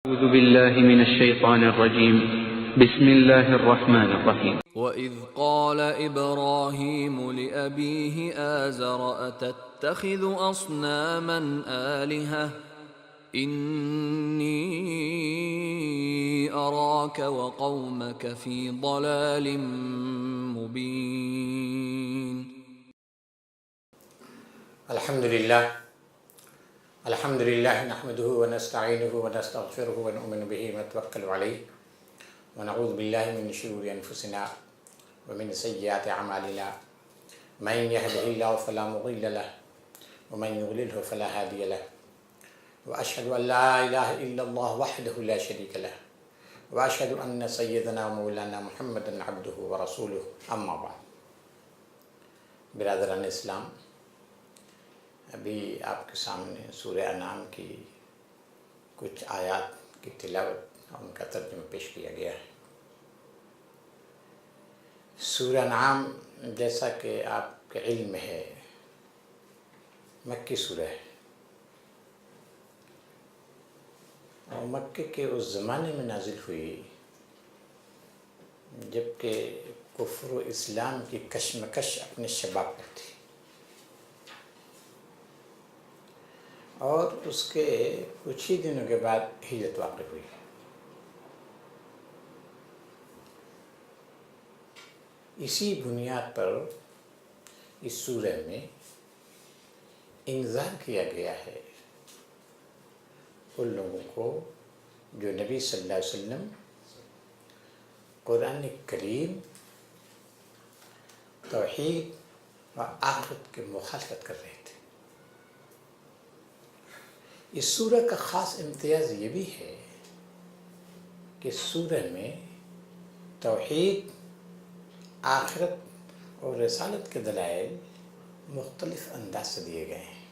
أعوذ بالله من الشيطان الرجيم بسم الله الرحمن الرحيم وَإِذْ قَالَ إِبْرَاهِيمُ لِأَبِيهِ آزَرَ أَتَتَّخِذُ أَصْنَامًا آلِهَةً إِنِّي أَرَاكَ وَقَوْمَكَ فِي ضَلَالٍ مُبِينٍ. الحمد لله نحمده ونستعينه ونستغفره ونؤمن به ونتوكل عليه ونعوذ بالله من شرور أنفسنا ومن سيئات أعمالنا من يهده الله فلا مضل له ومن يضلله فلا هادي له وأشهد أن لا إله إلا الله وحده لا شريك له وأشهد أن سيدنا ومولانا محمدا عبده ورسوله أما بعد. برادران اسلام، ابھی آپ کے سامنے سورہ انعام کی کچھ آیات کی تلاوت اور ان کا ترجمہ پیش کیا گیا ہے۔ سورہ انعام جیسا کہ آپ کے علم میں ہے مکی سورہ ہے، اور مکے کے اس زمانے میں نازل ہوئی جبکہ کفر و اسلام کی کشمکش اپنے شباب پر تھی، اور اس کے کچھ ہی دنوں کے بعد ہجرت واقع ہوئی۔ اسی بنیاد پر اس سورہ میں انذار کیا گیا ہے ان لوگوں کو جو نبی صلی اللہ علیہ وسلم قرآن کریم توحید و آخرت کی مخالفت کر رہے تھے۔ اس سورہ کا خاص امتیاز یہ بھی ہے کہ سورہ میں توحید، آخرت اور رسالت کے دلائل مختلف انداز سے دیے گئے ہیں،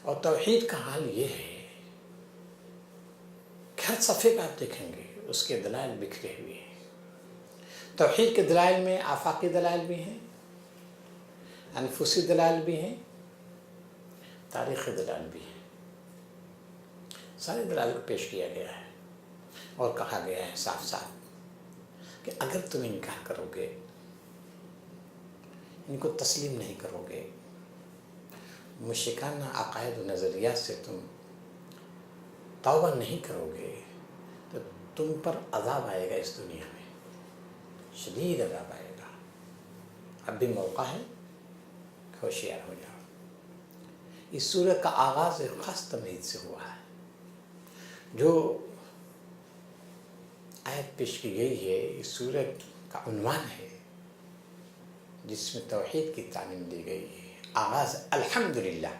اور توحید کا حال یہ ہے کہ ہر صفحے پہ آپ دیکھیں گے اس کے دلائل بکھرے ہوئے ہیں۔ توحید کے دلائل میں آفاقی دلائل بھی ہیں، انفسی دلائل بھی ہیں، تاریخی دلائل بھی ہیں۔ سارے دلائل کو پیش کیا گیا ہے اور کہا گیا ہے صاف صاف کہ اگر تم انکار کرو گے، ان کو تسلیم نہیں کرو گے، مشرکانہ عقائد و نظریات سے تم توبہ نہیں کرو گے، تو تم پر عذاب آئے گا، اس دنیا میں شدید عذاب آئے گا۔ اب بھی موقع ہے کہ ہوشیار ہو جاؤ۔ اس سورہ کا آغاز ایک خاص تمہید سے ہوا ہے۔ جو آیت پیش کی گئی ہے اس سورہ کا عنوان ہے جس میں توحید کی تعلیم دی گئی ہے۔ آغاز الحمدللہ،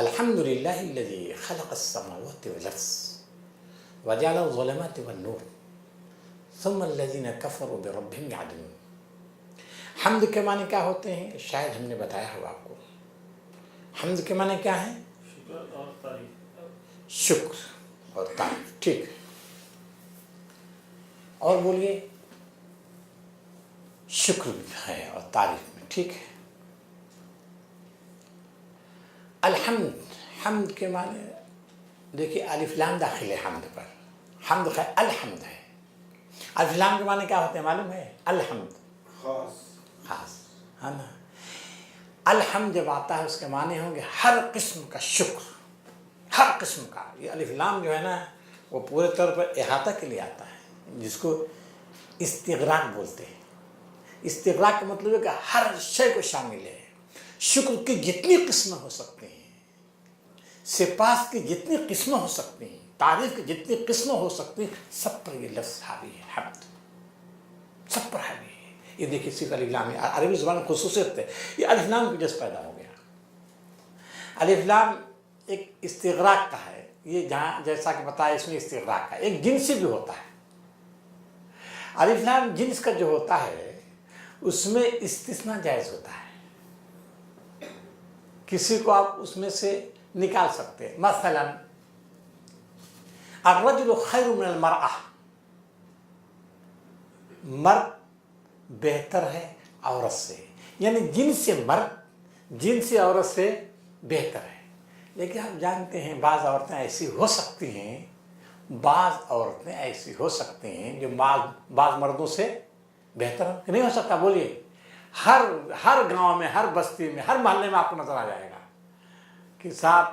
الحمدللہ الذی خلق السماوات والارض وجعل الظلمات والنور ثم الذین کفروا بربہم یعدلون۔ حمد کے معنی کیا ہوتے ہیں؟ شاید ہم نے بتایا ہوا آپ کو۔ حمد کے معنی کیا ہے؟ شکر اور تعریف، ٹھیک ہے، اور بولیے شکر ہے اور تعریف میں، ٹھیک ہے۔ الحمد، حمد کے معنی دیکھیے الف لام داخل ہے حمد پر، حمد ہے، الحمد ہے۔ الف لام کے معنی کیا ہوتے ہیں معلوم ہے؟ الحمد، خاص ہے نا۔ الحمد جب آتا ہے اس کے معنی ہوں گے ہر قسم کا شکر، ہر قسم کا۔ یہ الف لام جو ہے نا وہ پورے طور پر احاطہ کے لیے آتا ہے، جس کو استغراق بولتے ہیں۔ استغراق کا مطلب ہے کہ ہر شے کو شامل ہے۔ شکر کی جتنی قسمیں ہو سکتی ہیں، سپاس کی جتنی قسمیں ہو سکتی ہیں، تعریف کی جتنی قسمیں ہو سکتی ہیں، سب پر یہ لفظ حاوی ہے، حمد سب پر حاوی ہے۔ یہ دیکھیے صرف الف لام، عربی زبان میں خصوصیت ہے، یہ الف لام کی وجہ سے پیدا ہو گیا۔ الف لام ایک استغراق کا ہے، یہ جہاں جیسا کہ بتایا اس میں استغراق کا ایک جنسی بھی ہوتا ہے۔ الف لام جنس کا جو ہوتا ہے اس میں استثناء جائز ہوتا ہے، کسی کو آپ اس میں سے نکال سکتے ہیں۔ مثلا الرجل خیر من المرأة، مرد بہتر ہے عورت سے، یعنی جنس مرد جنس عورت سے بہتر ہے، لیکن آپ جانتے ہیں بعض عورتیں ایسی ہو سکتی ہیں، بعض عورتیں ایسی ہو سکتی ہیں جو بعض مردوں سے بہتر نہیں ہو سکتا. بولیے، ہر گاؤں میں، ہر بستی میں، ہر محلے میں آپ کو نظر آ جائے گا کہ صاحب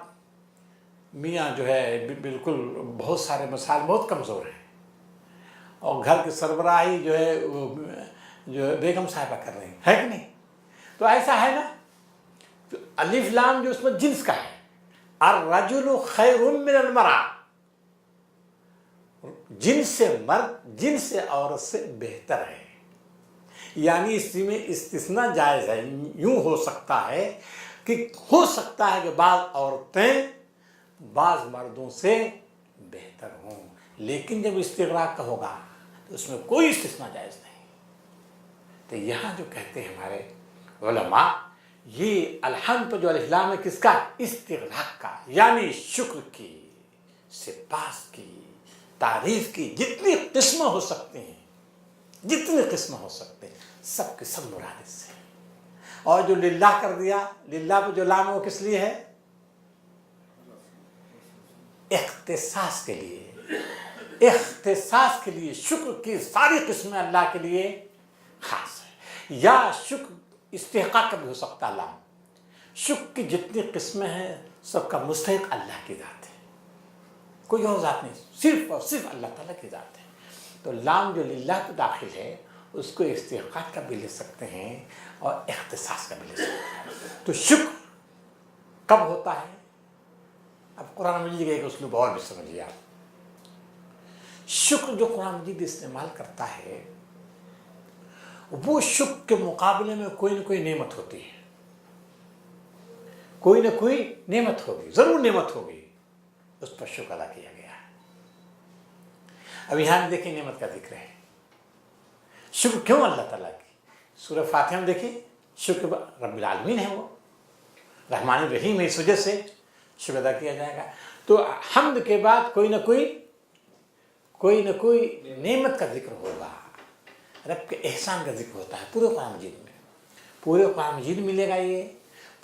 میاں جو ہے بالکل بہت سارے مسائل بہت کمزور ہیں، اور گھر کی سربراہی جو ہے جو بیگم صاحبہ کر رہی ہے کہ نہیں؟ تو ایسا ہے نا. تو الف لام جو اس میں جنس کا ہے، الرجل خیر من المرأة، جنس سے مرد جنس سے عورت سے بہتر ہے. یعنی اس میں استثناء جائز ہے. یوں ہو سکتا ہے کہ ہو سکتا ہے کہ بعض عورتیں بعض مردوں سے بہتر ہوں، لیکن جب استغراق کا ہوگا تو اس میں کوئی استثناء جائز نہیں. تو یہاں جو کہتے ہیں ہمارے علماء، یہ الحمد جو الف لام ہے کس کا؟ استغراق کا. یعنی شکر کی، سپاس کی، تعریف کی جتنی قسمیں ہو سکتے ہیں، جتنی قسمیں ہو سکتے ہیں، سب کے سب مراد سے. اور جو للہ کر دیا، للہ پہ جو لام ہے وہ کس لیے ہے؟ اختصاص کے لیے. اختصاص کے لیے شکر کی ساری قسمیں اللہ کے لیے خاص ہے. یا شکر استحقاق کا بھی ہو سکتا ہے. لام شکر کی جتنی قسمیں ہیں سب کا مستحق اللہ کی ذات ہے، کوئی اور ذات نہیں، صرف اور صرف اللہ تعالیٰ کی ذات ہے. تو لام جو للہ کو داخل ہے اس کو استحقاق کا بھی لے سکتے ہیں اور اختصاص کا بھی لے سکتے ہیں. تو شکر کب ہوتا ہے؟ اب قرآن مجید کا ایک اسلوب اور بھی سمجھیے آپ. شکر جو قرآن مجید استعمال کرتا ہے وہ شکر کے مقابلے میں کوئی نہ کوئی نعمت ہوتی ہے، کوئی نہ کوئی نعمت ہوگی، ضرور نعمت ہوگی، اس پر شکر ادا کیا گیا ہے. اب یہاں دیکھیں نعمت کا ذکر ہے. شکر کیوں اللہ تعالیٰ کی؟ سورہ فاتحہ میں دیکھیں، شکر رب العالمین ہے، وہ رحمان الرحیم ہے، اس وجہ سے شکر ادا کیا جائے گا. تو حمد کے بعد کوئی نہ کوئی نعمت کا ذکر ہوگا، رب کے احسان کا ذکر ہوتا ہے پورے قرآن مجید میں. پورے قرآن مجید ملے گا، یہ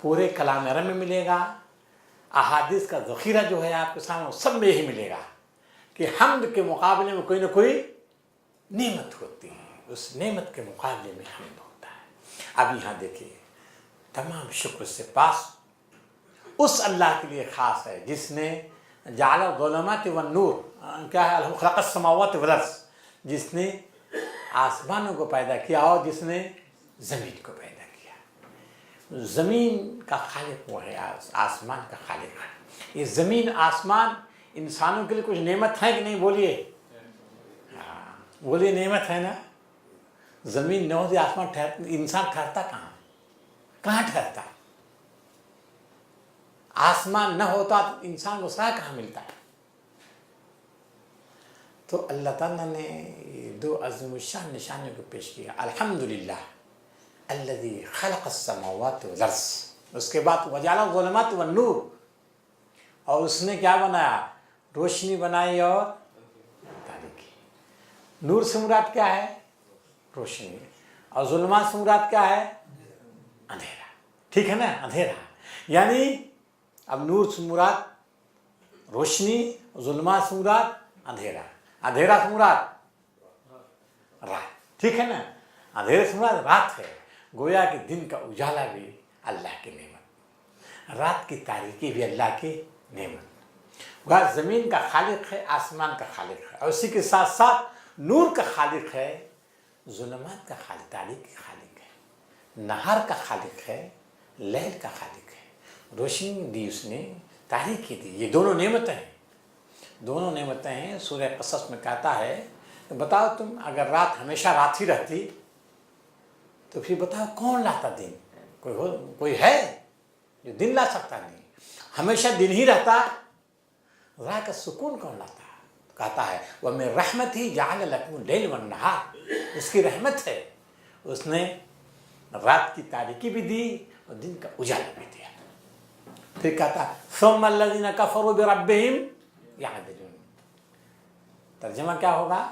پورے کلام عرب میں ملے گا. احادیث کا ذخیرہ جو ہے آپ کے سامنے سب میں یہی ملے گا کہ حمد کے مقابلے میں کوئی نہ کوئی نعمت ہوتی ہے، اس نعمت کے مقابلے میں حمد ہوتا ہے. اب یہاں دیکھیے، تمام شکر سے پاس اس اللہ کے لیے خاص ہے جس نے جعل الظلمات والنور، کیا ہے، خلق السماوات والارض، جس نے آسمانوں کو پیدا کیا اور جس نے زمین کو پیدا کیا. زمین کا خالق وہ ہے، آسمان کا خالق ہے. یہ زمین آسمان انسانوں کے لیے کچھ نعمت ہے کہ نہیں؟ بولیے. ہاں بولیے، نعمت ہے نا. زمین نہ ہوتی آسمان انسان ٹھہرتا کہاں ٹھہرتا؟ آسمان نہ ہوتا تو انسان کو سایہ کہاں ملتا ہے؟ تو اللہ تعالیٰ نے دو عظیم الشان نشانیوں کو پیش کیا. الحمدللہ الذی خلق السماوات والارض، اس کے بعد وجعل الظلمات والنور، اور اس نے کیا بنایا؟ روشنی بنائی اور تاریکی. نور سے مراد کیا ہے؟ روشنی. اور ظلمات سے مراد کیا ہے؟ اندھیرا. ٹھیک ہے نا، اندھیرا. یعنی اب نور سے مراد روشنی، ظلمات سے مراد اندھیرا، اندھیرا سے مراد رات. ٹھیک ہے نا، اندھیرے سے مراد رات ہے. گویا کہ دن کا اجالا بھی اللہ کی نعمت، رات کی تاریکی بھی اللہ کی نعمت. گویا زمین کا خالق ہے، آسمان کا خالق ہے، اور اسی کے ساتھ ساتھ نور کا خالق ہے، ظلمات کا خالق، تاریکی کا خالق ہے، نہار کا خالق ہے، لیل کا خالق ہے. روشنی دی اس نے، تاریکی دی. یہ دونوں نعمتیں ہیں، دونوں نعمتیں ہیں. سورہ قصص میں کہتا ہے کہ بتاؤ تم اگر رات ہمیشہ رات ہی رہتی تو پھر بتاؤ کون لاتا دن؟ کوئی ہے جو دن لا سکتا؟ نہیں. ہمیشہ دن ہی رہتا، رات کا سکون کون لاتا؟ کہتا ہے وَمِن رَحْمَتِهِ جَعَلَ لَكُمُ اللَّيْلَ وَالنَّهَارَ، اس کی رحمت ہے، اس نے رات کی تاریکی بھی دی اور دن کا اجالا بھی دیا. پھر کہتا ثُمَّ الَّذِينَ كَفَرُوا بِرَبِّهِمْ يَعْدِلُونَ. ترجمہ کیا ہوگا؟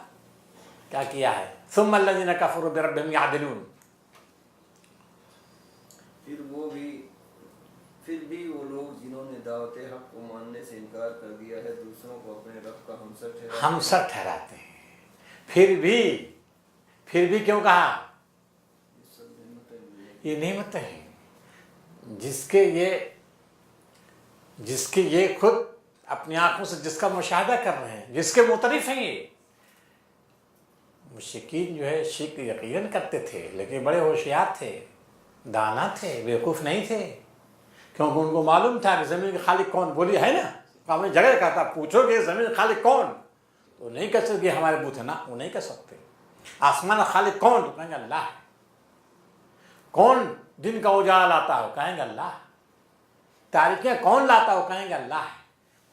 کیا کیا ہے؟ ثُمَّ الَّذِينَ كَفَرُوا بِرَبِّهِمْ يَعْدِلُونَ. پھر بھی وہ لوگ جنہوں نے دعوت حق کو ماننے سے انکار کر دیا ہے دوسروں کو اپنے رب کا ہمسر ٹھہراتے ہیں. پھر بھی کیوں کہا؟ یہ نعمتیں ہیں جس کے یہ خود اپنی آنکھوں سے جس کا مشاہدہ کر رہے ہیں، جس کے معترف ہیں. یہ مشرکین جو ہے شرک یقیناً کرتے تھے، لیکن بڑے ہوشیار تھے، دانا تھے، بیوقوف نہیں تھے، کیونکہ ان کو معلوم تھا کہ زمین کے خالق کون. بولی ہے نا، ہمیں جگہ کہتا پوچھو گے زمین خالق کون تو نہیں کہہ سکتے ہمارے بت ہے نا، وہ نہیں کہہ سکتے. آسمان خالق کون تو کہیں گے اللہ ہے. کون دن کا اجالا لاتا ہو کہیں گے اللہ ہے. تاریکیاں کون لاتا ہو کہیں گے اللہ ہے.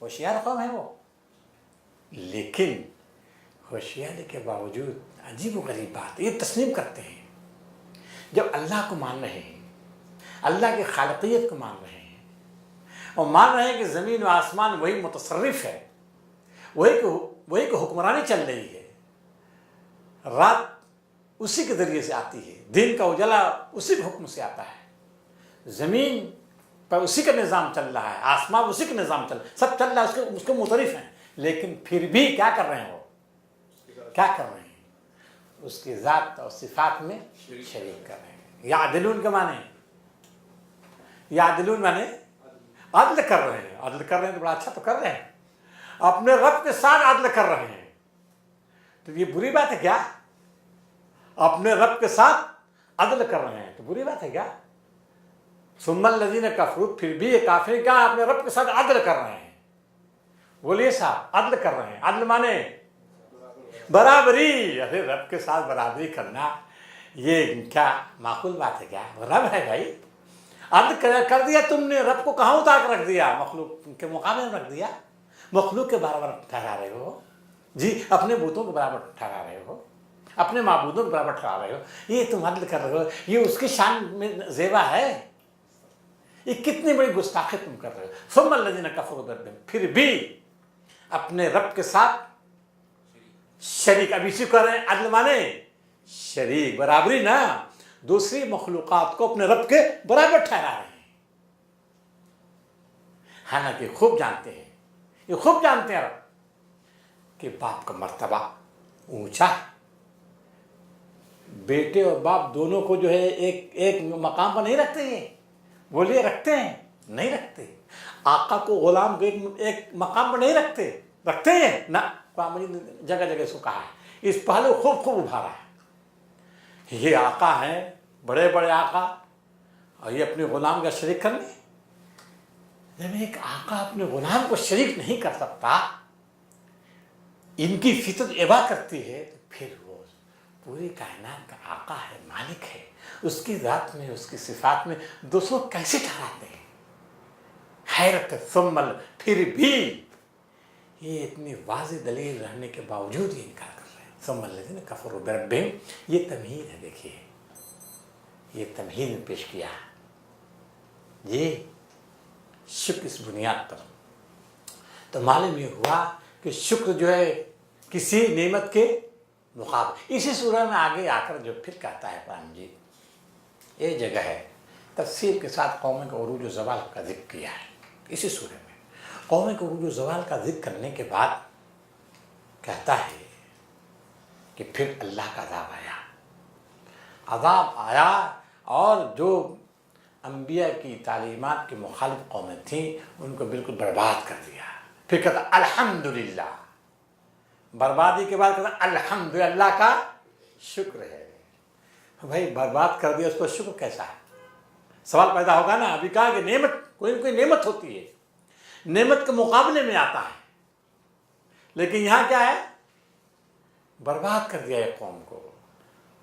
ہوشیار قوم ہے وہ، لیکن ہوشیاری کے باوجود عجیب و غریب بات یہ تسلیم کرتے ہیں. جب اللہ کو مان رہے ہیں، اللہ کی خالقیت کو مان رہے ہیں، اور مان رہے ہیں کہ زمین و آسمان وہی متصرف ہے، وہی کہ حکمرانی چل رہی ہے، رات اسی کے ذریعے سے آتی ہے، دن کا اجالا اسی کے حکم سے آتا ہے، زمین پر اسی کا نظام چل رہا ہے، آسمان اسی کا نظام چل رہا ہے، سب چل رہا ہے، اس کے متعارف ہیں. لیکن پھر بھی کیا کر رہے ہیں وہ؟ کیا کر رہے ہیں؟ اس کی ذات اور صفات میں شریک کر رہے ہیں. یعدلون کے معنی، یعدلون معنی عدل کر رہے ہیں. عدل کر رہے ہیں تو بڑا اچھا تو کر رہے ہیں، اپنے رب کے ساتھ عدل کر رہے ہیں. تو یہ بری بات ہے کیا؟ اپنے رب کے ساتھ عدل کر رہے ہیں تو بری بات ہے کیا؟ ثم الذین کفروا، پھر بھی یہ کافر کیا اپنے رب کے ساتھ عدل کر رہے ہیں. بولیے صاحب، عدل کر رہے ہیں. عدل مانے برابری. ارے رب کے ساتھ برابری کرنا یہ کیا معقول بات ہے کیا؟ رب ہے بھائی. عدل کر دیا تم نے، رب کو کہاں اتار کر رکھ دیا؟ مخلوق کے مقابلے میں رکھ دیا. مخلوق کے برابر ٹھہرا رہے ہو جی، اپنے بتوں کے برابر ٹھہرا رہے ہو، اپنے معبودوں کے برابر ٹھہرا رہے ہو. یہ تم عدل کر رہے ہو، یہ اس کی شان میں زیبا ہے. یہ کتنی بڑی گستاخی تم کر رہے ہو. ثم الذین کفروا بربہم، پھر بھی اپنے رب کے ساتھ شریک. اب اسی کر رہے ہیں عدل مانے شریک، برابری نا. دوسری مخلوقات کو اپنے رب کے برابر ٹھہرا رہے ہیں، حالانکہ خوب جانتے ہیں، یہ خوب جانتے ہیں رب کہ باپ کا مرتبہ اونچا ہے. بیٹے اور باپ دونوں کو جو ہے ایک مقام پر نہیں رکھتے. یہ بولیے رکھتے ہیں؟ نہیں رکھتے. آقا کو غلام کو ایک مقام پر نہیں رکھتے ہیں نہ. قرآن مجید جگہ جگہ اس کو کہا ہے، اس پہلو خوب ابھارا ہے. یہ آقا ہیں، بڑے بڑے آقا، اور یہ اپنے غلام کا شریک کرنے. جب ایک آقا اپنے غلام کو شریک نہیں کر سکتا، ان کی فطرت ابا کرتی ہے، تو پھر وہ پوری کائنات کا آقا ہے، مالک ہے، اس کی ذات میں، اس کی صفات میں دوسروں کیسے ٹھہراتے ہیں؟ حیرت. ثم پھر بھی یہ اتنی واضح دلیل رہنے کے باوجود یہ انکار کر رہے ہیں. ثم الذین کفروا بربہم، یہ تمہید ہے. دیکھیے یہ تمہید میں پیش کیا ہے، یہ شکر اس بنیاد پر. تو معلوم یہ ہوا کہ شکر جو ہے کسی نعمت کے مقابل. اسی سورہ میں آگے آ کر جو پھر کہتا ہے قرآن جی، یہ جگہ ہے تفصیل کے ساتھ قوم کے عروج و زوال کا ذکر کیا ہے. اسی سورہ میں قوم کے عروج و زوال کا ذکر کرنے کے بعد کہتا ہے کہ پھر اللہ کا عذاب آیا اور جو انبیاء کی تعلیمات کی مخالف قومیں تھیں ان کو بالکل برباد کر دیا. پھر کہتا الحمدللہ. بربادی کے بعد کہتا الحمدللہ، اللہ کا شکر ہے. بھائی برباد کر دیا، اس کو شکر کیسا ہے؟ سوال پیدا ہوگا نا. ابھی کہا کہ نعمت کوئی نعمت ہوتی ہے، نعمت کے مقابلے میں آتا ہے، لیکن یہاں کیا ہے؟ برباد کر دیا ایک قوم کو.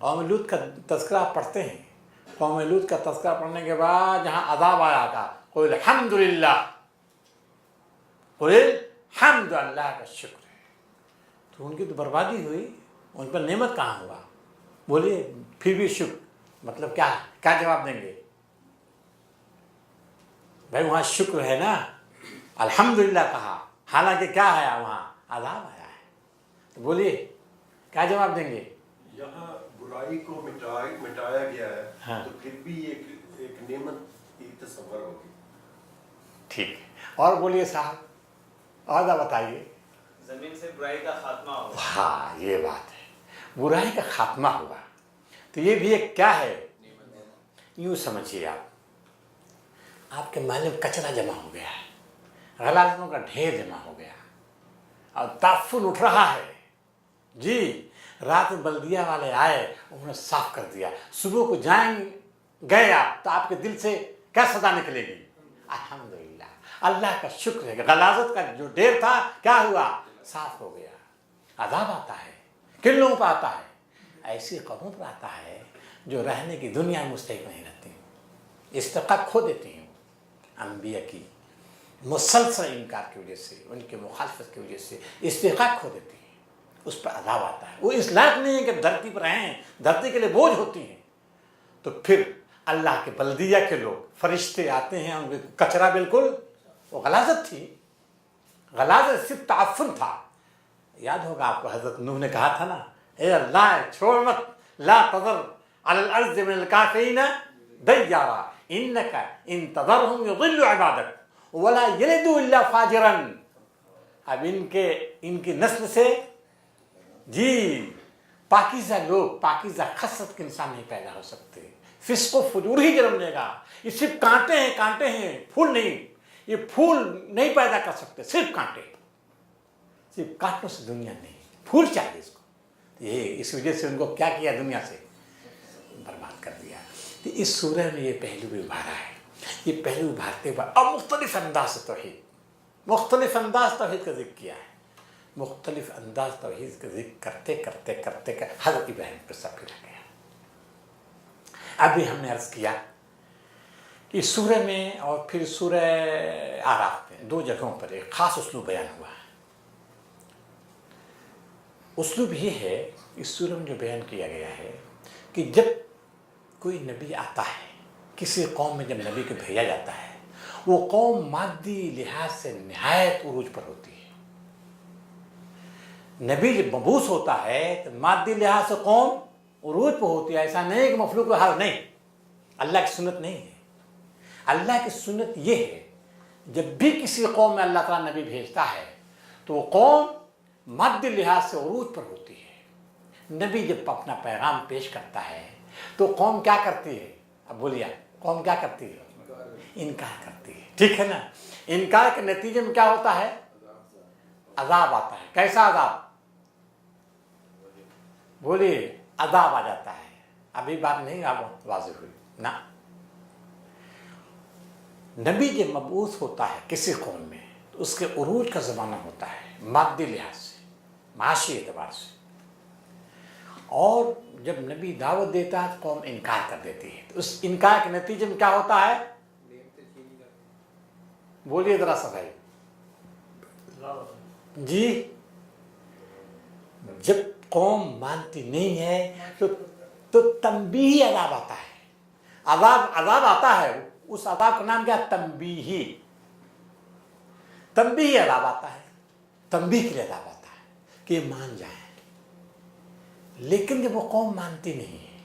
قوم لوط کا تذکرہ پڑھتے ہیں. قوم لوط کا تذکرہ پڑھنے کے بعد جہاں عذاب آیا تھا، قل الحمدللہ، قل الحمد، اللہ کا شکر ہے. تو ان کی تو بربادی ہوئی، ان پر نعمت کہاں ہوا؟ بولیے پھر بھی شکر مطلب کیا جواب دیں گے؟ بھائی وہاں شکر ہے نا، الحمدللہ کہا، حالانکہ کیا ہے وہاں؟ عذاب آیا ہے. تو بولیے کیا جواب دیں گے؟ یہاں برائی کو مٹایا گیا ہے، ہاں. تو پھر بھی ایک نعمت کی تصور ہوگی. ٹھیک ہے، اور بولیے صاحب، اور بتائیے۔ زمین سے برائی کا خاتمہ ہو۔ ہاں یہ بات ہے، برائی کا خاتمہ ہوا، تو یہ بھی ایک کیا ہے، یوں سمجھیے آپ کے محلے میں کچرا جمع ہو گیا ہے، غلاظتوں کا ڈھیر جمع ہو گیا اور تعفن اٹھ رہا ہے، جی رات میں بلدیہ والے آئے، انہوں نے صاف کر دیا، صبح کو گئے آپ تو آپ کے دل سے کیا صدا نکلے گی؟ الحمدللہ، اللہ کا شکر ہے کہ غلاظت کا جو ڈھیر تھا کیا ہوا، صاف ہو گیا۔ عذاب آتا ہے، کن لوگوں پر آتا ہے؟ ایسی قوموں پر آتا ہے جو رہنے کی دنیا میں مستحق نہیں رہتی ہیں، استحقاق کھو دیتی ہیں، انبیاء کی مسلسل انکار کی وجہ سے، ان کی مخالفت کی وجہ سے استحقاق کھو دیتی ہیں، اس پر عذاب آتا ہے۔ وہ اس لائق نہیں ہے کہ دھرتی پر رہیں، دھرتی کے لیے بوجھ ہوتی ہیں، تو پھر اللہ کے بلدیہ کے لوگ فرشتے آتے ہیں، ان کے کچرا بالکل، وہ غلاظت تھی، غلاظت صرف تعفن تھا۔ یاد ہوگا آپ کو حضرت نوح نے کہا تھا نا، اے اللہ چھوڑ مت، لا تذر علی الارض من الکافرین دیارا انک ان تذرہم یضلوا عبادک ولا یلدوا الا فاجرا۔ اب ان کی نسل سے جی پاکیزہ لوگ، پاکیزہ خصلت کے انسان نہیں پیدا ہو سکتے، فسق و فجور ہی جنم لے گا۔ یہ صرف کانٹے ہیں، پھول نہیں، یہ پھول نہیں پیدا کر سکتے، صرف کانٹے، صرف کانٹوں سے دنیا نہیں، پھول چاہیے اس کو۔ یہ اس وجہ سے ان کو کیا کیا، دنیا سے برباد کر دیا۔ تو اس سورہ میں یہ پہلو بھی ابھارا ہے، یہ پہلو ابھارتے ہوئے اب مختلف انداز سے مختلف انداز توحید کا ذکر کیا ہے، مختلف انداز توحید کا ذکر کرتے حضرت ابراہیم پر سب پھر گیا۔ ابھی ہم نے عرض کیا کہ سورہ میں اور پھر سورہ اعراف میں دو جگہوں پر ایک خاص اسلوب بیان ہوا ہے۔ اسلوب یہ ہے اس سورہ میں جو بیان کیا گیا ہے کہ جب کوئی نبی آتا ہے، کسی قوم میں جب نبی کو بھیجا جاتا ہے، وہ قوم مادی لحاظ سے نہایت عروج پر ہوتی ہے۔ نبی جب مبعوث ہوتا ہے تو مادی لحاظ سے قوم عروج پہ ہوتی ہے، ایسا نہیں کہ مخلوق کا حال نہیں، اللہ کی سنت نہیں ہے۔ اللہ کی سنت یہ ہے جب بھی کسی قوم میں اللہ تعالیٰ نبی بھیجتا ہے تو وہ قوم مادی لحاظ سے عروج پر ہوتی ہے۔ نبی جب اپنا پیغام پیش کرتا ہے تو قوم کیا کرتی ہے؟ اب بولیے، قوم کیا کرتی ہے؟ انکار کرتی ہے، ٹھیک ہے نا؟ انکار کے نتیجے میں کیا ہوتا ہے؟ عذاب آتا ہے۔ کیسا عذاب؟ بولیے، عذاب آ جاتا ہے۔ ابھی بات نہیں آپ واضح ہوئی نا۔ نبی جب مبعوث ہوتا ہے کسی قوم میں تو اس کے عروج کا زمانہ ہوتا ہے، مادی لحاظ سے، معاشی اعتبار سے، اور جب نبی دعوت دیتا ہے تو قوم انکار کر دیتی ہے، تو اس انکار کے نتیجے میں کیا ہوتا ہے؟ بولیے ذرا سا بھائی جی، جب قوم مانتی نہیں ہے تو تنبیہی عذاب آتا ہے۔ عذاب آتا ہے، اس عذاب کا نام کیا؟ تنبیہی عذاب آتا ہے، تنبیہ کے لیے عذاب آتا ہے کہ یہ مان جائیں۔ لیکن جب وہ قوم مانتی نہیں ہے،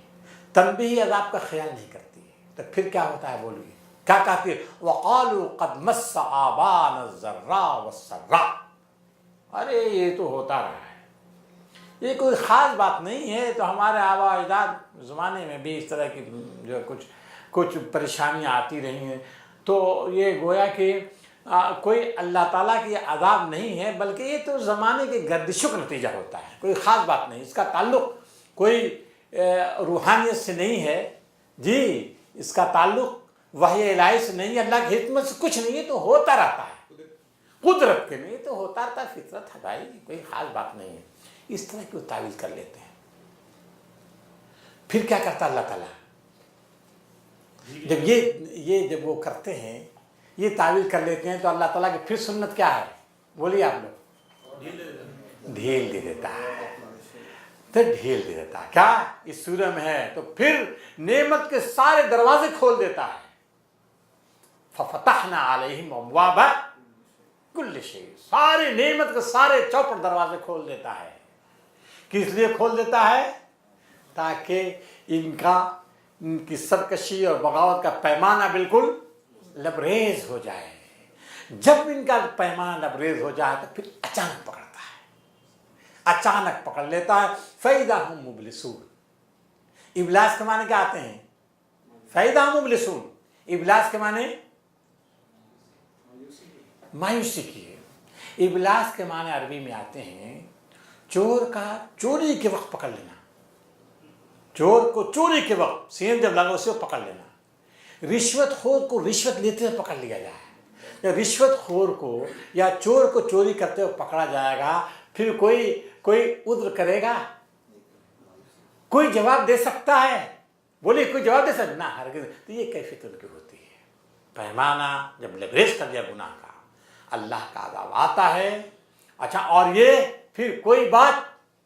تنبیہی عذاب کا خیال نہیں کرتی ہے، تو پھر کیا ہوتا ہے؟ بولیے کیا کہتی ہے؟ وَقَالُوا قَدْ مَسَّ آبَانَ الضَّرَّاءُ وَالسَّرَّاءُ۔ ارے یہ تو ہوتا رہا ہے، یہ کوئی خاص بات نہیں ہے، تو ہمارے آبا اجداد زمانے میں بھی اس طرح کی جو کچھ پریشانیاں آتی رہی ہیں، تو یہ گویا کہ کوئی اللہ تعالیٰ کی عذاب نہیں ہے، بلکہ یہ تو زمانے کے گردشوں کا نتیجہ ہوتا ہے، کوئی خاص بات نہیں، اس کا تعلق کوئی روحانیت سے نہیں ہے، جی اس کا تعلق وحی الہی سے نہیں ہے، اللہ کی حکمت سے کچھ نہیں ہے، تو ہوتا رہتا ہے، قدرت کے نہیں تو ہوتا رہتا ہے، فطرت ہے بھائی، کوئی خاص بات نہیں ہے۔ اس طرح کی وہ تعویل کر لیتے ہیں۔ پھر کیا کرتا اللہ تعالیٰ؟ جب جب وہ کرتے ہیں، یہ تعویل کر لیتے ہیں، تو اللہ تعالیٰ کی پھر سنت کیا ہے؟ بولیے آپ لوگ، ڈھیل دے دیتا ہے، تو ڈھیل دے دیتا ہے۔ کیا اس سورہ میں ہے؟ تو پھر نعمت کے سارے دروازے کھول دیتا ہے۔ فَفَتَحْنَا عَلَيْهِمْ أَبْوَابَ كُلِّ شَيْءٍ، سارے نعمت کے سارے چوپٹ دروازے کھول دیتا ہے۔ کس لیے کھول دیتا ہے؟ تاکہ ان کی سرکشی اور بغاوت کا پیمانہ بالکل لبریز ہو جائے، जब इनका पैमाना लबरेज हो जाए तो फिर अचानक पकड़ता है, अचानक पकड़ लेता है। फैदा हम मुबलिसून, इबलास के माने क्या आते हैं? फैदा हम मुबलिसून, इबलास के माने मायूसी की है। इबलास के माने अरबी में आते हैं चोर का चोरी के वक्त पकड़ लेना, चोर को चोरी के वक्त सीन जब लगा उसे पकड़ लेना। रिश्वतखोर को रिश्वत लेते हुए पकड़ लिया जाए, या रिश्वतखोर को या चोर को चोरी करते हुए पकड़ा जाएगा, फिर कोई उद्र करेगा? कोई जवाब दे सकता है? बोले कोई जवाब दे सकता ना, हरगिज़। तो ये कैफियत उनकी होती है। पैमाना जब लेवरेज कर दिया गुनाह का, अल्लाह का अज़ाब आता है। अच्छा, और ये फिर कोई बात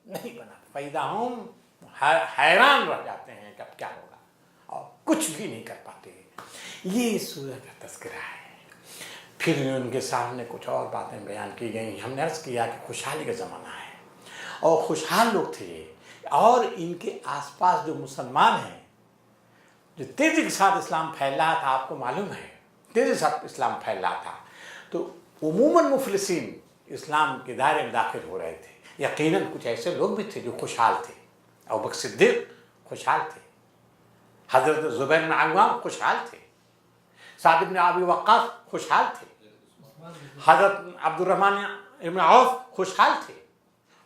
नहीं बना, फैदा हम हैरान रह जाते हैं कब क्या होगा, और कुछ भी नहीं कर पाते। ये सूरह का तज़किरा है। फिर उनके सामने कुछ और बातें बयान की गई। हमने अर्ज़ किया कि खुशहाली का ज़माना है और खुशहाल लोग थे, और इनके आसपास जो मुसलमान हैं, जो तेज़ी के साथ इस्लाम फैल रहा था, आपको मालूम है तेज़ी के साथ इस्लाम फैल रहा था, तो उमूमन मुफलिसीन इस्लाम के दायरे में दाखिल हो रहे थे। यकीनन कुछ ऐसे लोग भी थे जो खुशहाल थे। अबू बकर सिद्दीक़ खुशहाल थे, हज़रत ज़ुबैर बिन अव्वाम खुशहाल थे, साद इब्न अबी वक्कास खुशहाल थे, हज़रत अब्दुर्रहमान इब्न औफ खुशहाल थे,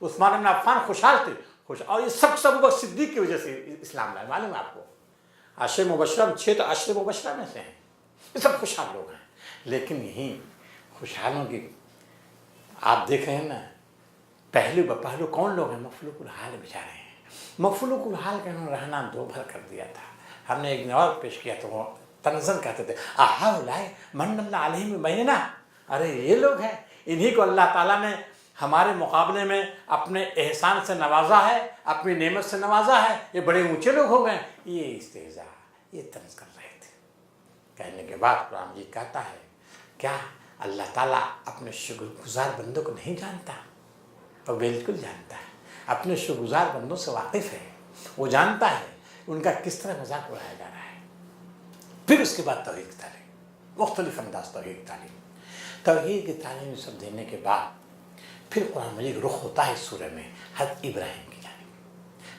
उस्मान इब्न अफ़्फ़ान खुशहाल थे। और ये सब अबू बकर सिद्दीक़ की वजह से इस्लाम लाए। मालूम है आपको, अशर मुबशरा में 6 तो अशर मुबशरा में से हैं, ये सब खुशहाल लोग हैं। लेकिन यही खुशहालों की आप देख रहे हैं ना, पहलू कौन लोग हैं? मफलूकुल हाल बेचारे हैं। मफलूकुल हाल का उन्होंने रहना दो भर कर दिया था। हमने एक और पेश किया तो वो तनज़न कहते थे, आहाउलाए मन अलैहिम बैनना, अरे ये लोग हैं, इन्हीं को अल्लाह ताला ने हमारे मुकाबले में अपने एहसान से नवाजा है, अपनी नेमत से नवाजा है, ये बड़े ऊंचे लोग हो गए। ये इस्तेज़ा, ये तंज़ कर रहे थे। कहने के बाद कुरान मजीद कहता है, क्या अल्लाह ताला अपने शुक्रगुज़ार बंदों को नहीं जानता? और बिल्कुल जानता है, अपने शुक्रगुज़ार बंदों से वाकिफ़ है। वो जानता है उनका किस तरह मजाक उड़ाया जा रहा है। फिर उसके बाद तौहीद की तालीम, मुख्तलिफ अंदाज तौहीद की तालीम, तौहीद की तालीम सब देने के बाद फिर कुरान मजीद रुख होता है सूरह में हज़रत इब्राहीम की जानिब।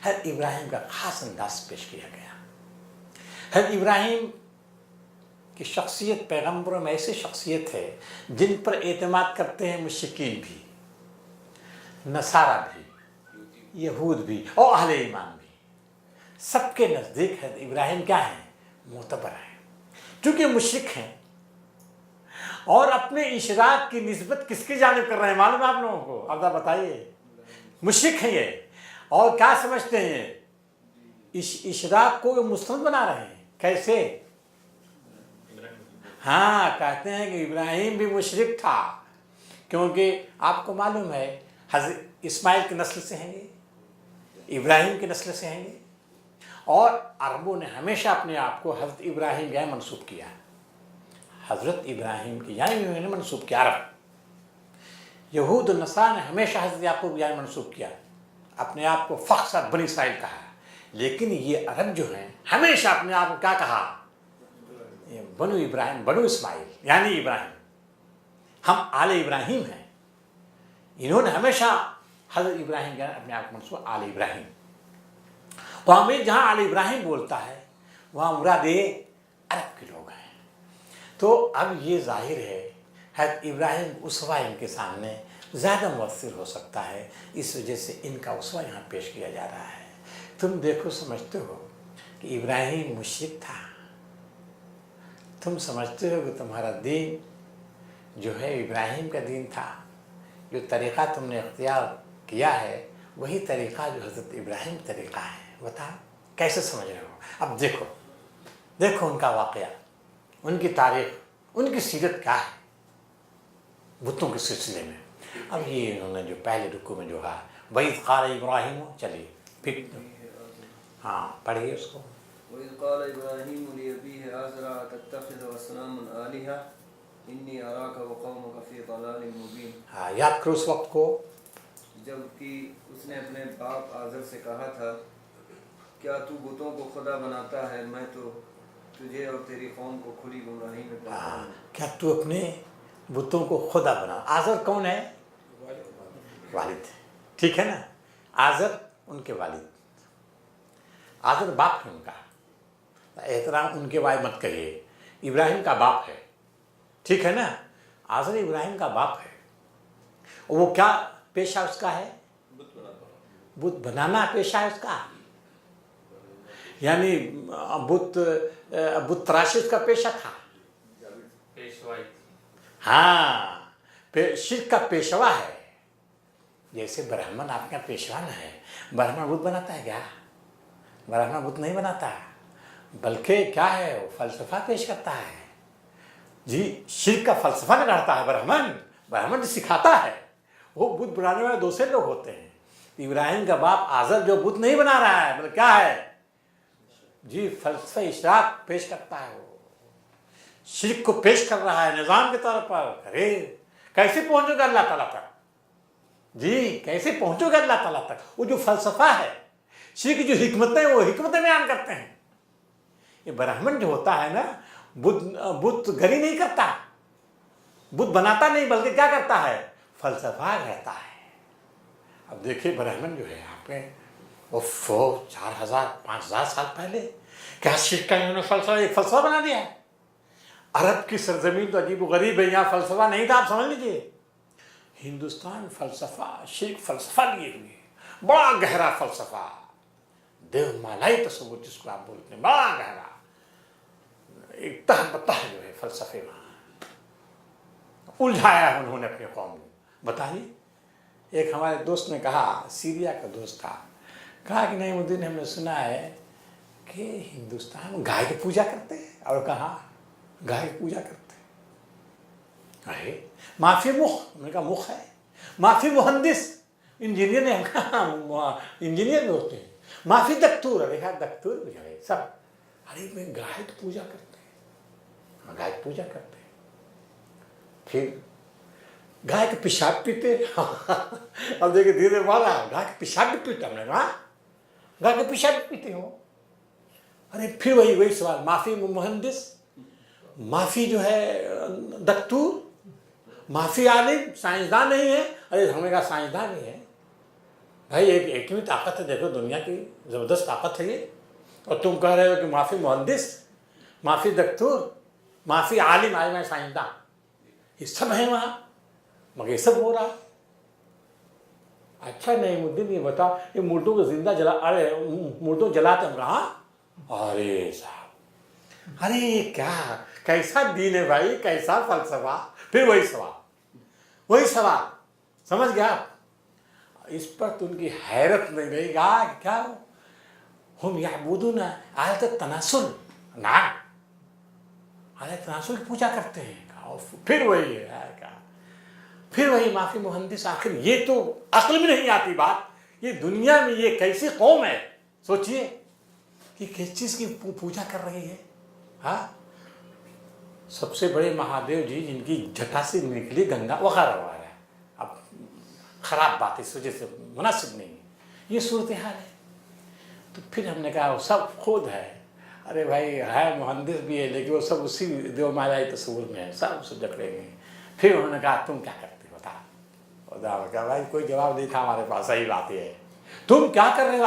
हज़रत इब्राहीम का ख़ास अंदाज पेश किया गया। हज़रत इब्राहीम की शख्सियत पैगम्बरों में ऐसी शख्सियत है जिन पर एतमाद करते हैं मुश्रिकीन भी, नसारा भी, यहूद भी और अहले ईमान भी। सबके नज़दीक है इब्राहीम क्या है? मोतबर है। क्योंकि मुश्रिक हैं और अपने इशराक की निस्बत किसकी जानिब कर रहे हैं मालूम है आप लोगों को? अब बताइए, मुश्रिक हैं ये, और क्या समझते हैं? इशराक को मुस्तंद बना रहे हैं। कैसे? हाँ, कहते हैं कि इब्राहीम भी मुशरिक था, क्योंकि आपको मालूम है हज़रत इस्माइल की नस्ल से हैं ये, इब्राहीम की नस्ल से हैं ये। और अरबों ने हमेशा अपने आप को हज़रत इब्राहीम या मंसूब किया, हज़रत इब्राहीम की यानी मंसूब किया। अरब यहूद और नसारा ने हमेशा हज़रत याकूब या मंसूब किया, अपने आप को फ़ख्र बनी इस्राइल कहा। लेकिन ये अरब जो हैं हमेशा अपने आप को क्या कहा? बनु इब्राहिम, बनु इस्माइल यानी इब्राहिम, हम आले इब्राहिम हैं। इन्होंने हमेशा हज़रत इब्राहिम का अपने आप मंसूब आले इब्राहिम। तो हमें जहाँ आले इब्राहिम बोलता है वहाँ मुराद अरब के लोग हैं। तो अब ये जाहिर है हज़रत इब्राहिम उसवा इनके सामने ज़्यादा मुअस्सिर हो सकता है, इस वजह से इनका उसवा यहाँ पेश किया जा रहा है। तुम देखो, समझते हो कि इब्राहिम मुशरिक था, तुम समझते हो कि तुम्हारा दीन जो है इब्राहिम का दीन था, जो तरीक़ा तुमने इख्तियार किया है वही तरीक़ा जो हज़रत इब्राहिम तरीक़ा है। बताओ कैसे समझ रहे हो? अब देखो देखो उनका वाक़या, उनकी तारीख़, उनकी सीरत क्या है बुतों के सिलसिले में। अब ये इन्होंने जो पहले रुकू में जो है वइज़ क़ाल इब्राहिम, चलिए फिर हाँ पढ़िए उसको। वइज़ क़ाल इब्राहीम लिअबीहि आज़रा अतत्तख़िज़ु असनामन आलिहा इन्नी अराका व क़ौमका फ़ी ज़लालिम मुबीन। हाँ, याद करो उस वक्त को जबकि उसने अपने बाप आज़र से कहा था, क्या तू बुतों को खुदा बनाता है? मैं तो तुझे और तेरी कौम को खुली गुमराही में पाता हूँ। क्या तू अपने बुतों को खुदा बनाओ। आज़र कौन है? वालिद, ठीक है ना। आज़र उनके वालिद, आज़र बाप है उनका, एहतराम उनके वाय मत करिए। इब्राहिम का बाप है, ठीक है ना। आज़र इब्राहिम का बाप है। वो क्या पेशा उसका है? बुत बनाना पेशा है उसका, यानी बुत तराशी उसका पेशा था। हाँ, शिर्क का पेशवा है। जैसे ब्राह्मण आपका पेशवा न है, ब्राह्मण बुत बनाता है क्या? ब्राह्मण बुत नहीं बनाता, बल्कि क्या है, वो फलसफा पेश करता है जी। शिर्क का फलसफा निकालता है ब्राह्मण, ब्राह्मण सिखाता है। वो बुत बनाने वाले दूसरे लोग होते हैं। इब्राहिम का बाप आज़र जो बुत नहीं बना रहा है, मतलब क्या है जी, फलसफा इशराक पेश करता है। वो शिर्क को पेश कर रहा है निज़ाम के तौर पर। अरे कैसे पहुंचोगे अल्लाह ताला तक जी, कैसे पहुंचोगे अल्लाह ताला तक? वो जो फलसफा है, शिर्क की जो हिकमतें, वो हिकमतें बयान करते हैं। ये ब्राह्मण जो होता है ना, बुत गरी नहीं करता, बुत बनाता नहीं, बल्कि क्या करता है, फलसफा रहता है। अब देखिए ब्राह्मण जो है यहाँ पे, वो 4000-5000 साल पहले क्या शिर्क का इन्होंने फलसफा, एक फलसफा बना दिया है। अरब की सरजमीन तो अजीब गरीब है, यहाँ फलसफा नहीं था, आप समझ लीजिए। हिंदुस्तान फलसफा, शिर्क फलसफा लिए हुए, बड़ा गहरा फलसफा, देवमालाई तस्वुर जिसको आप बोलते हैं, बड़ा गहरा, एक तह बतह जो है फलसफे वहाँ उलझाया है उन्होंने अपने कौम को। बताइए, एक हमारे दोस्त ने कहा, सीरिया का दोस्त था, कहा कि नईमुद्दीन, हमने सुना है कि हिंदुस्तान में गाय की पूजा करते हैं। और कहा गाय की पूजा करते हैं? अरे माफी मुख, मैंने कहा मुख है, माफी मुहंदिस, इंजीनियर ने कहा, इंजीनियर भी होते हैं, माफी दस्तूर, देखा दस्तूर भी है सब। अरे मैं गाय की पूजा करते हैं, गाय की पूजा करते हैं, फिर गाय के पेशाब पीते। अब देखिए धीरे वाला, गाय के पेशाब भी पीते। हमने कहा गाय के पेशाब भी पीते हो? अरे फिर वही सवाल, माफी मुहंदिस, माफी जो है दस्तूर, माफी आलिम, साइंसदान नहीं है। अरे हमने कहा साइंसदान ही है भाई, एक ही ताकत है, देखो दुनिया की जबरदस्त ताकत है ये। और तुम कह रहे हो कि माफी मुहंदिस, माफी दस्तूर, माफी आलिम, आलिम है साइंसदान, ये सब है वहाँ, मगर ये सब हो रहा। अच्छा नईमुद्दीन, ये बताओ, ये मुर्दों को जिंदा जला, अरे मुर्दों जलाते हम कहा? अरे साहब, अरे ये क्या, कैसा दीन है भाई, कैसा फलसफा। फिर वही सवाल, समझ गया आप? इस पर तो उनकी हैरत नहीं रहेगा कि क्या हम याबुदूना आलत तनासुल ना, आलत तनासुल की पूजा करते हैं। फिर वही है क्या, फिर वही माफी मुहंदिस। आखिर ये तो अक्ल में नहीं आती बात, ये दुनिया में ये कैसी कौम है, सोचिए कि किस चीज की पूजा कर रही है। हाँ, सबसे बड़े महादेव जी जिनकी जटा से निकली गंगा वगैरह वगैरह, अब खराब बात इस वजह से मुनासिब नहीं है, ये सूरत हाल है। तो फिर हमने कहा वो सब खुद है। अरे भाई है, मुहंदिस भी है, लेकिन वो सब उसी देवमालाई तस्वुर में है, सब उसे जकड़ेंगे। फिर उन्होंने कहा तुम क्या करते हो, बता। क्या भाई, कोई जवाब नहीं था हमारे पास। सही बात है, तुम क्या कर रहे हो?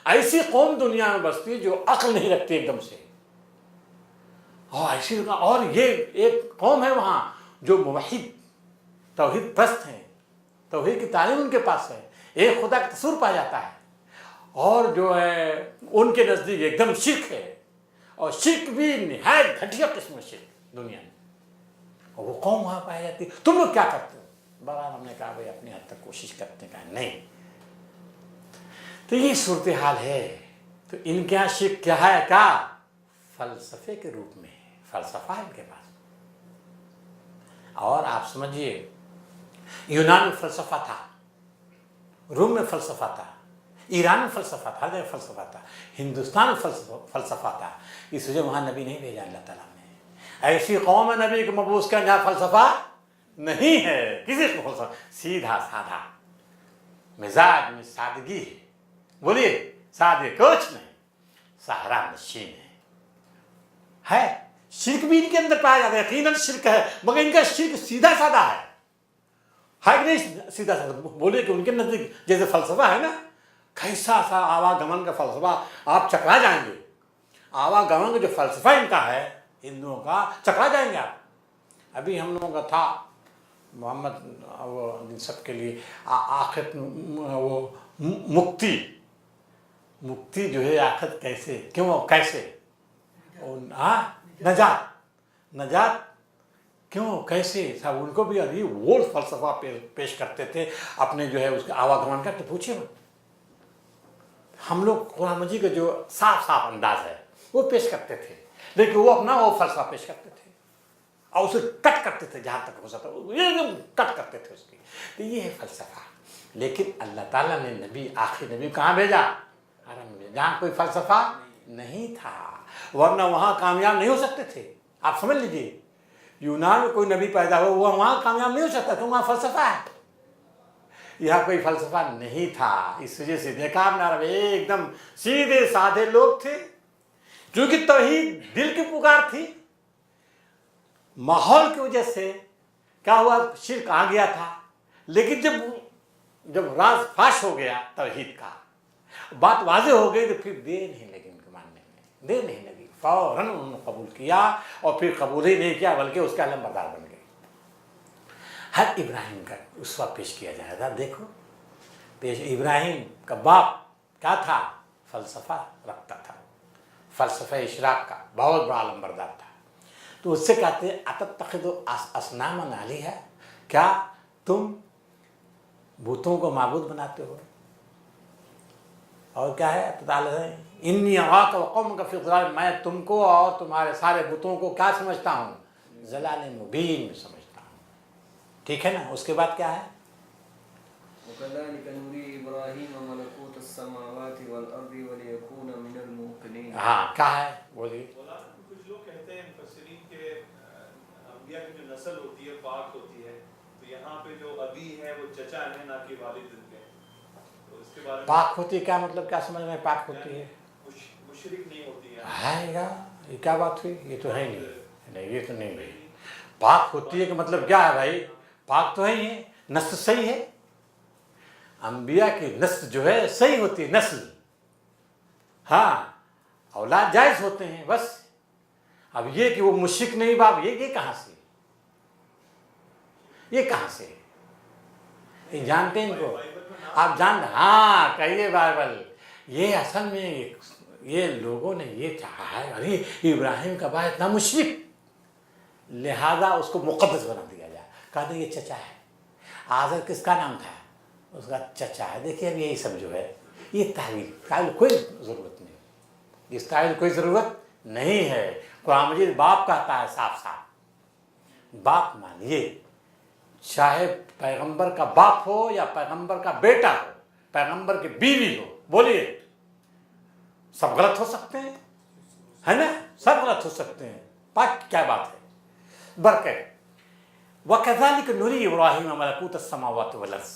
ऐसी कौम दुनिया में बसती है जो अक्ल नहीं रखती एकदम से। और ये एक कौम है वहाँ जो मुवहिद, तौहीद प्रस्त हैं, तौहीद की तालीम उनके पास है, एक खुदा का तस्वुर पाया जाता है। और जो है उनके नज़दीक एकदम शिर्क है, और शिर्क भी निहायत घटिया किस्म शिर्क दुनिया में, और वो कौम वहाँ पाई जाती है। तुम लोग क्या करते हो? बड़ा हमने कहा भाई अपनी हद तक कोशिश करते हैं। नहीं, तो ये सूरत हाल है। तो इनके यहाँ शिर्क क्या है? क्या फलसफे के रूप में फलसफा इनके पास। और आप समझिए, यूनान में फलसफा था, रूम में फलसफा था, ईरान में फलसफा था, हर जगह फलसफा था, हिंदुस्तान में फलसफा था। इस वजह वहाँ नबी नहीं भेजा अल्लाह ताला ने। ऐसी कौम है नबी के मबूस का जहाँ फलसफा नहीं है, किसी को फलसफा, सीधा साधा मिजाज में सादगी है। बोलिए, सादे कुछ नहीं, सहारा नशीन है। शिर्क भी इनके अंदर पाया जाता है, यकीनन शिर्क है, मगर इनका शिर्क सीधा साधा है कि नहीं? सीधा साधा बोले कि उनके नजदीक जैसे फलसफा है ना, कैसा सा आवागमन का फलसफा, आप चकरा जाएंगे। आवागमन का जो फलसफा इनका है हिंदुओं का, चकरा जाएंगे आप। अभी हम लोगों का था मोहम्मद वो सबके लिए आखिरत, वो मुक्ति जो है आखिरत कैसे, क्यों, कैसे, नजात क्यों, कैसे, सब उनको भी अभी वो फलसफा पेश करते थे अपने जो है उसके आवागमन का। तो पूछिए मत, हम लोग कुरान मजीद का जो साफ साफ अंदाज है वो पेश करते थे, लेकिन वो अपना वो फलसफा पेश करते थे और उसे कट करते थे जहाँ तक हो सकता, एकदम कट करते थे उसकी। तो ये है फलसफा। लेकिन अल्लाह ताला ने नबी, आखिरी नबी कहाँ भेजा? अरब में, जहाँ कोई फलसफा नहीं था, वरना वहाँ कामयाब नहीं हो सकते थे। आप समझ लीजिए, यूनान में कोई नबी पैदा हो, वो वहाँ कामयाब नहीं हो सकता, तो वहाँ फलसफा है। यहाँ कोई फलसफा नहीं था, इस वजह से देखा आपने अरब एकदम सीधे साधे लोग थे, क्योंकि तौहीद दिल की पुकार थी। माहौल की वजह से क्या हुआ, शिर्क आ गया था। लेकिन जब राज फाश हो गया तौहीद का, बात वाज़ेह हो गई, तो फिर देर नहीं लगी उनके मानने में, देर नहीं लगी, फौरन उन्होंने कबूल किया। और फिर कबूल ही नहीं किया बल्कि उसके अलमबरदार बन गए। हर इब्राहिम का उसवा पेश किया जाएगा। देखो पेश, इब्राहिम का बाप क्या था? फलसफा रखता था, फलसफा इशराक का बहुत बड़ा अलमबरदार था। तो उससे कहते हैं अतत्तखिदु असनामन आलिहा, क्या तुम भूतों को माबूद बनाते हो? और क्या है, इन्नी अराका व कौमका फी ज़लाल, मैं तुमको और तुम्हारे सारे बुतों को क्या समझता हूँ? ज़लाल मुबीन में समझता हूँ। ठीक है ना? उसके बाद क्या है? वकज़ालिक नुरी इब्राहीम मलकूत अस्समावाति वल अर्दि वलियकून मिनल मूक़िनीन। हाँ, क्या है बोलिए? कुछ लोग कहते हैं मुफस्सिरीन के अंबिया की जो नस्ल होती है पाक होती है, तो यहाँ पे जो अबी है वो चचा है, ना कि वालिद के। तो इसके बारे में पाक होती है, क्या मतलब, क्या समझ में पाक होती है? मुशरिक नहीं होती है। है ये क्या बात हुई? ये तो है नहीं, ये तो नहीं भाई। पाक होती है कि मतलब क्या है भाई? पाक तो है ही है, नस्ल सही है, अंबिया की नस्ल जो है सही होती है, नस्ल। हाँ, औलाद जायज होते हैं बस। अब ये कि वो मुश्रिक नहीं बाप, ये कहाँ से, ये कहाँ से? ये जानते हैं इनको? आप जानते? हाँ, कहिए बाइबल। ये असल में ये लोगों ने ये चाहा है, अरे इब्राहिम का बाप इतना मुश्रिक, लिहाजा उसको मुक़द्दस बना दिया जाए। कहा ये चचा है। आज़र किसका नाम था? उसका चचा है। देखिए अब यही सब जो है ये तावील कोई ज़रूरत नहीं, इस तावील कोई ज़रूरत नहीं है। कुरान मजीद बाप कहता है साफ साफ, बाप मानिए, चाहे पैगंबर का बाप हो या पैगंबर का बेटा हो, पैगंबर की बीवी हो, बोलिए सब गलत हो सकते हैं, है ना? सब गलत हो सकते हैं, पाक क्या बात है, बरकत। वकज़ालिक नुरी इब्राहीम मलकूत अस्समावाति वल अर्ज़,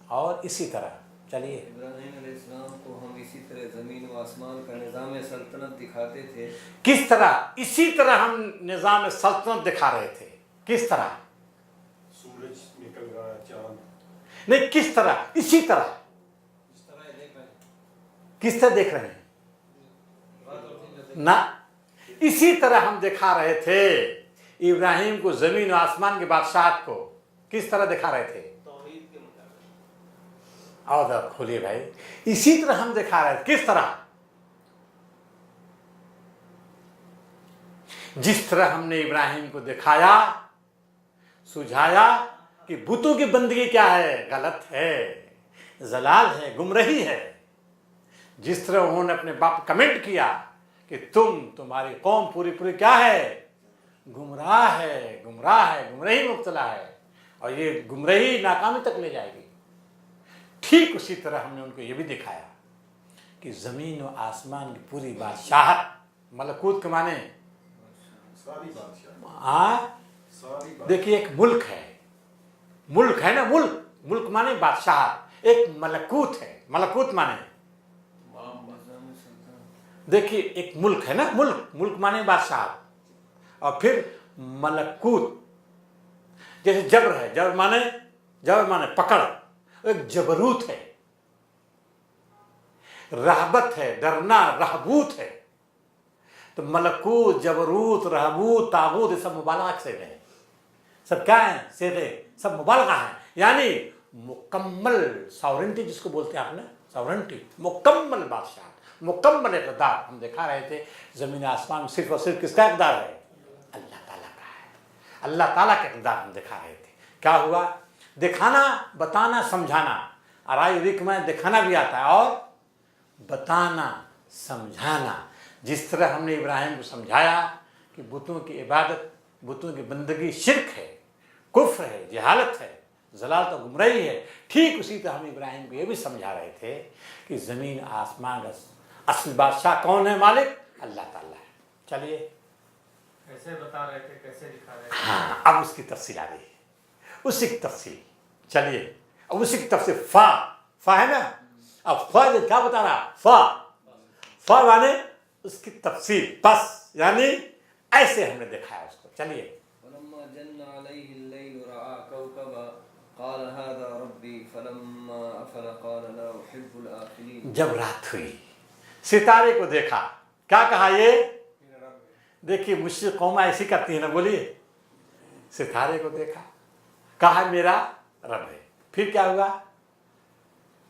और इसी तरह चलिए इब्राहीम अलैहिस्सलाम को हम इसी तरह ज़मीन व आसमान का निज़ाम सल्तनत दिखाते थे। किस तरह? इसी तरह हम निज़ाम सल्तनत दिखा रहे थे। किस तरह? सूरज निकल रहा है, चांद नहीं, किस तरह? इसी तरह। किस तरह देख रहे हैं ना? इसी तरह हम दिखा रहे थे इब्राहिम को, जमीन और आसमान के बादशाह को। किस तरह दिखा रहे थे? और खोलिए भाई, इसी तरह हम दिखा रहे थे। किस तरह? जिस तरह हमने इब्राहिम को दिखाया, सुझाया कि बुतों की बंदगी क्या है, गलत है, जलाल है, गुमराही है। जिस तरह उन्होंने अपने बाप कमेंट किया कि तुम्हारी कौम पूरी क्या है, गुमराह है, गुमराही मुब्तला है, और ये गुमराही नाकामी तक ले जाएगी। ठीक उसी तरह हमने उनको ये भी दिखाया कि जमीन और आसमान की पूरी बादशाहत, मलकूत के माने सारी बादशाह, सारी। देखिए एक मुल्क है ना, मुल्क माने बादशाह, एक मलकूत है, मलकूत माने, देखिए एक मुल्क है ना, मुल्क माने बादशाह, और फिर मलकूत। जैसे जबर है, जबर माने पकड़, एक जबरूत है, रहबत है, डरना, रहबूत है। तो मलकूत, जबरूत, रहबूत, तागूत, ये सब मुबालगा से हैं, सब क्या है, सेगे, सब मुबालगा है। यानी मुकम्मल सॉवरेंटी जिसको बोलते हैं आपने, सॉवरेंटी, मुकम्मल बादशाह, मुकम्मल इक़्तिदार। हम दिखा रहे थे ज़मीन आसमान में सिर्फ और सिर्फ किसका इक़्तिदार है? अल्लाह ताला का है। अल्लाह ताला का इक़्तिदार हम दिखा रहे थे। क्या हुआ? दिखाना, बताना, समझाना। अराइक में दिखाना भी आता है और बताना, समझाना। जिस तरह हमने इब्राहिम को समझाया कि बुतों की इबादत, बुतों की बंदगी शिर्क है, कुफ्र है, जहालत है, ज़लालत और गुमराही है, ठीक उसी तरह हम इब्राहिम को ये भी समझा रहे थे कि ज़मीन आसमान का असल बादशाह कौन है? मालिक अल्लाह ताला है। चलिए, कैसे बता रहे थे, कैसे दिखा रहे थे? हाँ, अब उसकी तफसील आ रही है, उसी की तफसील। चलिए, अब उसी की तफसील। फा है ना, अब फा क्या बता रहा? फा माने उसकी तफसील, बस, यानी ऐसे हमने दिखाया उसको। चलिए, फलम्मा जन्ना अलैहि अल-लैल रआ कौकबा क़ाल हाज़ा रब्बी फलम्मा अफ़ल क़ाल ला उहिब्बुल आफ़िलीन। जब रात हुई, सितारे को देखा, क्या कहा? ये देखिए, मुश्रिक कौम ऐसी करती है ना, बोलिए। सितारे को देखा, कहा मेरा रब है। फिर क्या हुआ?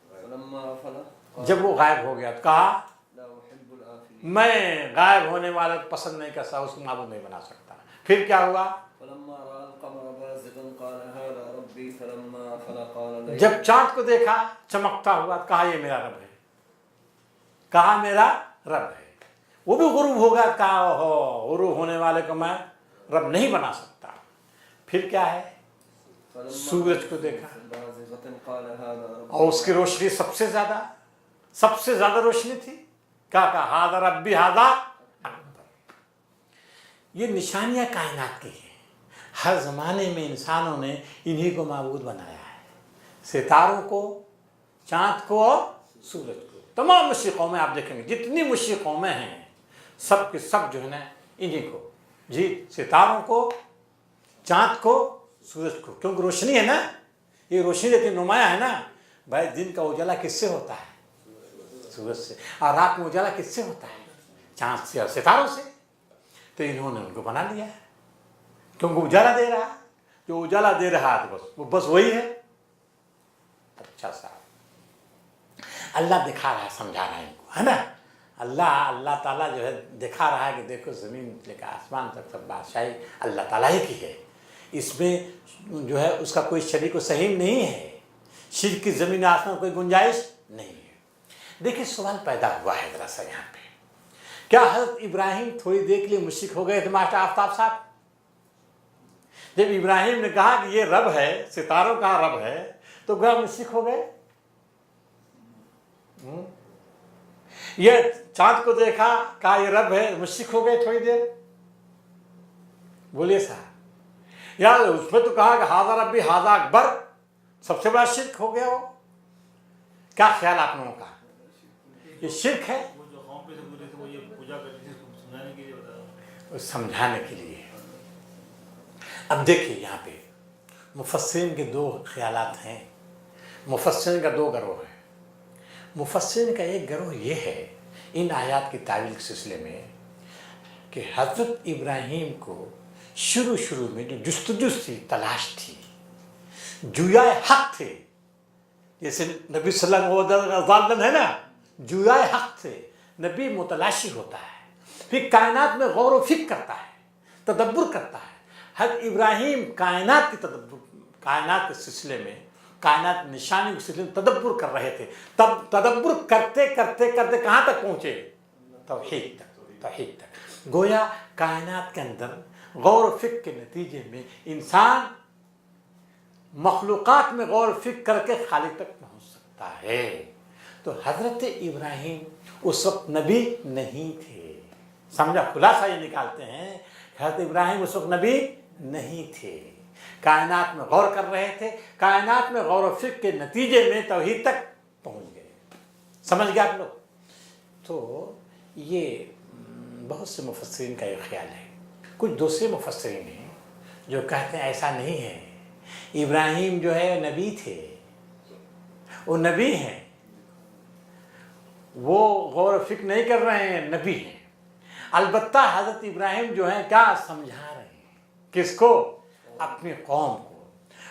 फलम्मा अफ़ल जब वो गायब हो गया तो कहा ला उहिब्बुल आफ़िलीन। मैं गायब होने वाला को पसंद नहीं करता, उसको माबूद नहीं बना सकता। फिर क्या हुआ? फलम्मा रअल क़मर बाज़िग़न क़ाल हाज़ा रब्बी फलम्मा अफ़ल क़ाल ला। जब चाँद को देखा चमकता हुआ, कहा ये मेरा रब है, कहा मेरा रब है। वो भी गुरूब हो गया, कहा हो गुरूब होने वाले को मैं रब नहीं बना सकता। फिर क्या है? सूरज को देखा और उसकी रोशनी सबसे ज्यादा रोशनी थी। क्या कहा? हाज़ा रब्बी हाज़ा अकबर। ये निशानियां कायनात की हैं। हर जमाने में इंसानों ने इन्हीं को माबूद बनाया है, सितारों को, चाँद को और सूरज को। तमाम मुश्रिक कौमें आप देखेंगे, जितनी मुश्रिक कौमें हैं, सब के सब जो है ना इन्हीं को, जी, सितारों को, चाँद को, सूरज को। क्योंकि रोशनी है ना, ये रोशनी देती नुमाया है ना। भाई दिन का उजाला किससे होता है? सूरज से। और रात में उजाला किससे होता है? चाँद से और सितारों से। तो इन्होंने उनको बना लिया है, क्योंकि उजाला दे रहा है। जो उजाला दे रहा है तो बस वही है। अच्छा सा अल्लाह दिखा रहा है, समझा रहा है इनको, है ना। अल्लाह ताला जो है दिखा रहा है कि देखो ज़मीन लेकर आसमान तक सब बादशाही अल्लाह ताला ही की है। इसमें जो है उसका कोई शरीक व सहीम नहीं है। शिर्क की ज़मीन आसमान कोई गुंजाइश नहीं है। देखिए, सवाल पैदा हुआ है ज़रा सा यहाँ पे, क्या हज़रत इब्राहिम थोड़ी देर के लिए मुश्रिक हो गए थे मास्टर आफ्ताब साहब? जब इब्राहिम ने कहा कि ये रब है, सितारों का रब है, तो क्या मुश्रिक हो गए? ये चाँद को देखा, कहा ये रब है, मुश्रिक हो गए थोड़ी देर? बोलिए साहब। यार उसमें तो कहा कि हाज़ा रब्बी हाज़ा अकबर, सबसे बड़ा शिर्क हो गया वो। क्या ख्याल आप लोगों का? ये शिर्क है? वो जो कौम पे से बोले थे वो ये पूजा करती थी, उसको समझाने के लिए बता रहा हूँ। समझाने के लिए। अब देखिए यहाँ पे मुफस्सिरीन के दो ख्यालात हैं। मुफस्सिरीन का दो गिरोह है। मुफस्सिरीन का एक गिरोह ये है इन आयात की तावील के सिलसिले में कि हज़रत इब्राहीम को शुरू में जो जुस्तजू थी, तलाश थी, जुयाए हक थे, जैसे नबी सल्लल्लाहु अलैहि वसल्लम है ना, जुयाए हक थे। नबी मुतलाशी होता है, फिर कायनात में गौर व फिक्र करता है, तदब्बुर करता है। हज़रत इब्राहीम कायनात की तदब्बुर, कायनात के सिलसिले में, कायनात निशानी के सिलसिले में तदब्बुर कर रहे थे। तब तदब्बुर करते करते करते कहाँ तक पहुँचे? तौहीद तक। गोया कायनात के अंदर गौर व फिक्र के नतीजे में इंसान मखलूक़ात में गौर व फिक्र करके खालिक तक पहुँच सकता है। तो हज़रत इब्राहीम उस वक्त नबी नहीं थे। समझा? खुलासा ये निकालते हैं, हज़रत इब्राहीम उस वक्त नबी नहीं थे, कायनात में गौर कर रहे थे, कायनात में गौर व फिक्र के नतीजे में तौहीद तक पहुँच गए। समझ गए आप लोग? तो ये बहुत से मुफस्सिरीन का ये ख्याल है। कुछ दूसरे मुफस्सिरीन हैं जो कहते हैं ऐसा नहीं है, इब्राहिम जो है नबी थे, वो नबी हैं, वो गौर फिक्र नहीं कर रहे हैं, नबी हैं। अलबत्ता हज़रत इब्राहिम जो है क्या समझा रहे हैं, किसको? अपनी कौम को,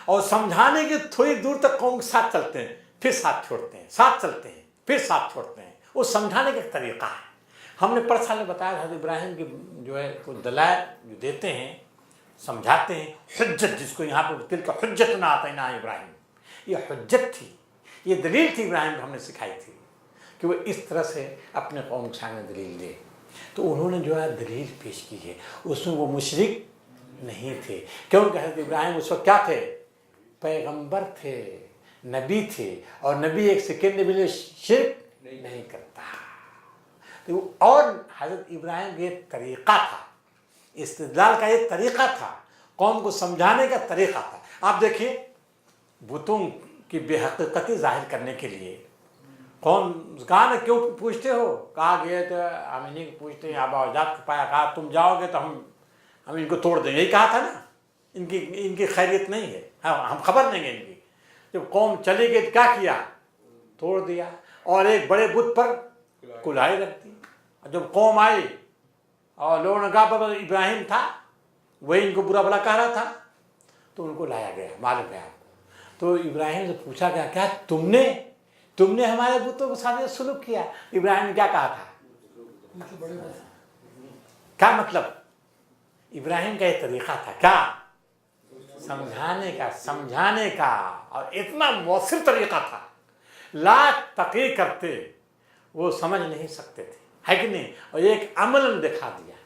और समझाने के थोड़ी दूर तक कौम के साथ चलते हैं, फिर साथ छोड़ते हैं, साथ चलते हैं, फिर साथ छोड़ते हैं। वो समझाने का एक तरीक़ा है। हमने परसाल में बताया हज़रत इब्राहिम की जो है कुछ दलाइल जो देते हैं, समझाते हैं, हुज्जत जिसको यहाँ पर तिल का हुज्जत ना आता है ना इब्राहिम, ये हुज्जत थी, ये दलील थी इब्राहिम को हमने सिखाई थी कि वो इस तरह से अपने कौम के सामने दलील दे। तो उन्होंने जो है दलील पेश की है, उसमें वो मुशरिक नहीं थे, क्योंकि हज़रत इब्राहिम उस वक्त क्या थे? पैगंबर थे, नबी थे, और नबी एक सेकेंड नबी ने शिर्क नहीं करता। तो और हज़रत इब्राहिम का एक तरीक़ा था, इस्तिदलाल का एक तरीक़ा था, कौम को समझाने का तरीक़ा था। आप देखिए, बुतों की बेहकीकती ज़ाहिर करने के लिए कौन कहा ना, क्यों पूछते हो? कहा गया तो हम इन्हीं को पूछते हैं, आबा अजदाद को पाया, कहा तुम जाओगे तो हम इनको तोड़ देंगे, यही कहा था ना। इनकी खैरियत नहीं है, हम खबर देंगे इनकी। जब कौम चली गई तो क्या किया? तोड़ दिया, और एक बड़े बुत पर कुल्हाड़ी रख दी। जब कौम आई और लोगों ने कहा बाबा इब्राहिम था, वही इनको बुरा भला कह रहा था, तो उनको लाया गया, मालूम है आपको। तो इब्राहिम से पूछा गया, क्या तुमने हमारे बुतों के साथ सुलूक किया? इब्राहिम ने क्या कहा था? क्या मतलब? इब्राहिम का ये तरीक़ा था क्या? समझाने का, और इतना मौसर तरीक़ा था, लाख तक़रीर करते वो समझ नहीं सकते थे, है कि नहीं? और एक अमल दिखा दिया।